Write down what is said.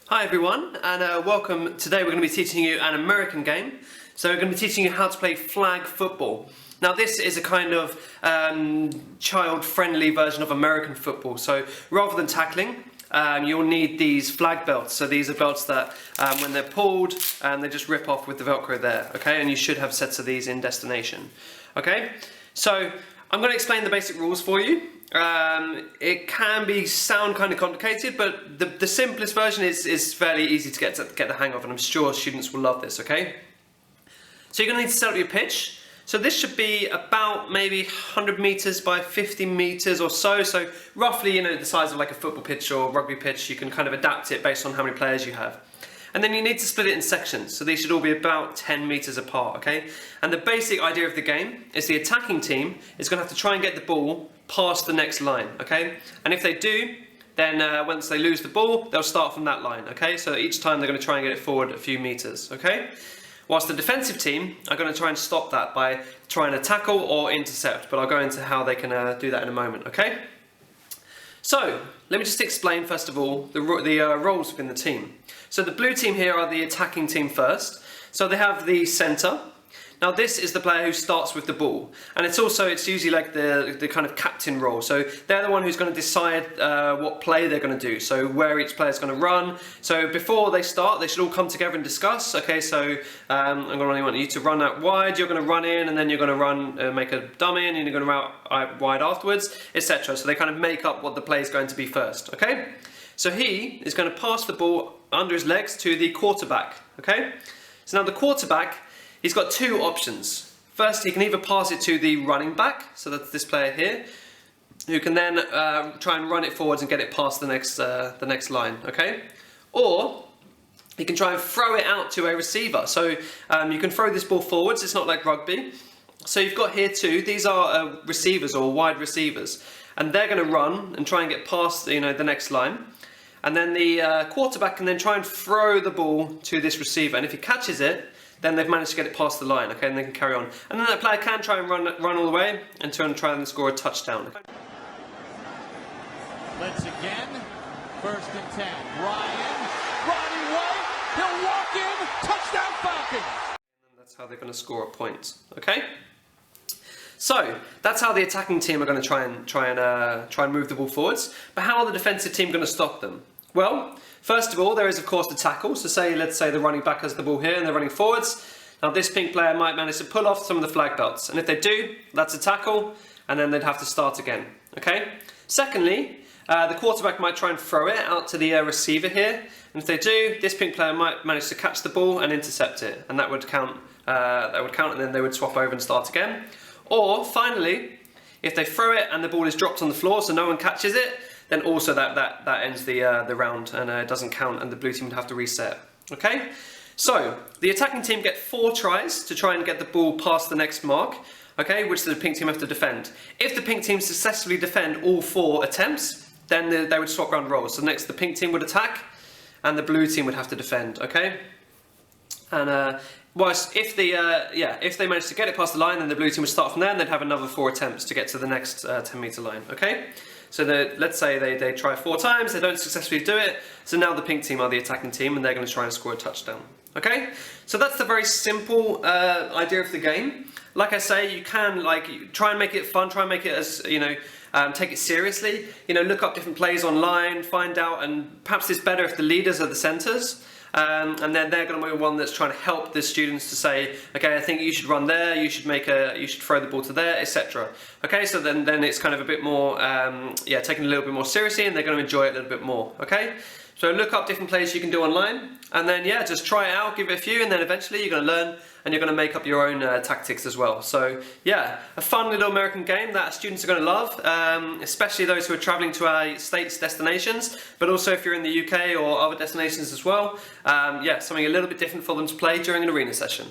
Hi everyone, and welcome. Today we're going to be teaching you an American game. So we're going to be teaching you how to play flag football. Now this is a kind of child-friendly version of American football. So rather than tackling, you'll need these flag belts. So these are belts that when they're pulled, they just rip off with the Velcro there, okay? And you should have sets of these in destination, okay? So I'm going to explain the basic rules for you. It can sound kind of complicated, but the simplest version is fairly easy to get the hang of, and I'm sure students will love this, okay? So you're going to need to set up your pitch. So this should be about maybe 100 meters by 50 meters or so. So roughly, you know, the size of like a football pitch or rugby pitch. You can kind of adapt it based on how many players you have. And then you need to split it in sections, so these should all be about 10 meters apart, okay? And the basic idea of the game is the attacking team is going to have to try and get the ball past the next line, okay? And if they do, then once they lose the ball, they'll start from that line, okay? So each time they're going to try and get it forward a few meters, okay? Whilst the defensive team are going to try and stop that by trying to tackle or intercept, but I'll go into how they can do that in a moment, okay? So, let me just explain first of all the roles within the team. So the blue team here are the attacking team first. So they have the centre. Now this is the player who starts with the ball, and it's usually like the kind of captain role. So they're the one who's going to decide what play they're going to do, so where each player is going to run. So before they start, they should all come together and discuss. Okay, so I'm going to really want you to run out wide, you're going to run in, and then you're going to run, make a dummy in, and you're going to run out wide afterwards, etc. So they kind of make up what the play is going to be first. Okay, so he is going to pass the ball under his legs to the quarterback. Okay, so now the quarterback, he's got two options. First, he can either pass it to the running back, so that's this player here, who can then try and run it forwards and get it past the next line, okay? Or he can try and throw it out to a receiver. So you can throw this ball forwards. It's not like rugby. So you've got here two. These are receivers or wide receivers, and they're going to run and try and get past the next line. And then the quarterback can then try and throw the ball to this receiver, and if he catches it, then they've managed to get it past the line, okay, and they can carry on. And then that player can try and run all the way and try and score a touchdown. Let's again, 1st and 10. Ronnie White, he'll walk in, touchdown Falcons! And that's how they're going to score a point, okay? So that's how the attacking team are going to try and move the ball forwards. But how are the defensive team going to stop them? Well, first of all, there is of course the tackle. So let's say the running back has the ball here and they're running forwards. Now this pink player might manage to pull off some of the flag belts, and if they do, that's a tackle, and then they'd have to start again. Okay. Secondly, the quarterback might try and throw it out to the receiver here, and if they do, this pink player might manage to catch the ball and intercept it, and that would count. And then they would swap over and start again. Or finally, if they throw it and the ball is dropped on the floor, so no one catches it, then also that ends the round, and it doesn't count, and the blue team would have to reset. Okay? So, the attacking team get 4 tries to try and get the ball past the next mark, okay, which the pink team have to defend. If the pink team successfully defend all 4 attempts, then they would swap round roles. So next the pink team would attack, and the blue team would have to defend, okay? And whilst if they manage to get it past the line, then the blue team would start from there, and they'd have another 4 attempts to get to the next 10-meter line, okay? So let's say they try 4 times, they don't successfully do it, so now the pink team are the attacking team, and they're going to try and score a touchdown. Okay? So that's the very simple idea of the game. Like I say, you can try and make it fun, try and make it as, take it seriously. Look up different plays online, find out, and perhaps it's better if the leaders are the centres. And then they're going to be one that's trying to help the students to say, okay, I think you should run there, you should throw the ball to there, etc. Okay, so then it's kind of a bit more, taken a little bit more seriously, and they're going to enjoy it a little bit more. Okay, so look up different plays you can do online, and then just try it out, give it a few, and then eventually you're going to learn, and you're going to make up your own tactics as well. So yeah, a fun little American game that students are going to love, especially those who are travelling to our states destinations, but also if you're in the UK or other destinations as well. Something a little bit different for them to play during an arena session.